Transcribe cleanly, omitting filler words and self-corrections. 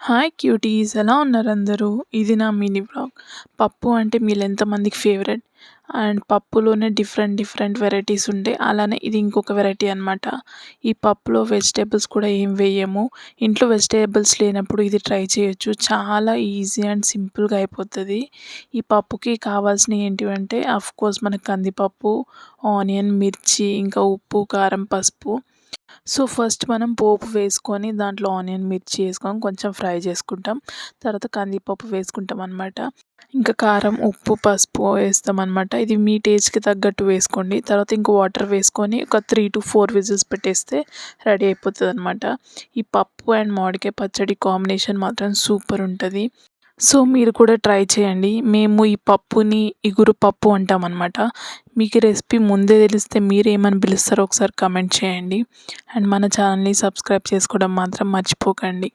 Hi cuties, ఎలా ఉన్నారు అందరూ? ఇది నా మినీ వ్లాగ్. పప్పు అంటే మీలో ఎంతమందికి ఫేవరెట్? అండ్ పప్పులోనే డిఫరెంట్ డిఫరెంట్ వెరైటీస్ ఉంటాయి. అలానే ఇది ఇంకొక వెరైటీ అనమాట. ఈ పప్పులో వెజిటేబుల్స్ కూడా ఏం వేయము. ఇంట్లో వెజిటేబుల్స్ లేనప్పుడు ఇది ట్రై చేయొచ్చు. చాలా ఈజీ అండ్ సింపుల్గా అయిపోతుంది. ఈ పప్పుకి కావాల్సినవి ఏంటివంటే కోర్స్ మనకు కందిపప్పు, ఆనియన్, మిర్చి, ఇంకా ఉప్పు, కారం, పసుపు. సో ఫస్ట్ మనం పోపు వేసుకొని దాంట్లో ఆనియన్, మిర్చి వేసుకొని కొంచెం ఫ్రై చేసుకుంటాం. తర్వాత కందిపప్పు వేసుకుంటాం అనమాట. ఇంకా కారం, ఉప్పు, పసుపు వేస్తామన్నమాట. ఇది మీ టేస్ట్కి తగ్గట్టు వేసుకోండి. తర్వాత ఇంకో వాటర్ వేసుకొని ఒక 3 to 4 విజిల్స్ పెట్టేస్తే రెడీ అయిపోతుంది అనమాట. ఈ పప్పు అండ్ మామిడికాయ పచ్చడి కాంబినేషన్ మాత్రం సూపర్ ఉంటుంది. సో మీరు కూడా ట్రై చేయండి. మేము ఈ పప్పుని ఇగురు పప్పు అంటామన్నమాట. మీకు ఈ రెసిపీ ముందే తెలిస్తే మీరేమని పిలుస్తారో ఒకసారి కమెంట్ చేయండి. అండ్ మన ఛానల్ని సబ్స్క్రైబ్ చేసుకోవడం మాత్రం మర్చిపోకండి.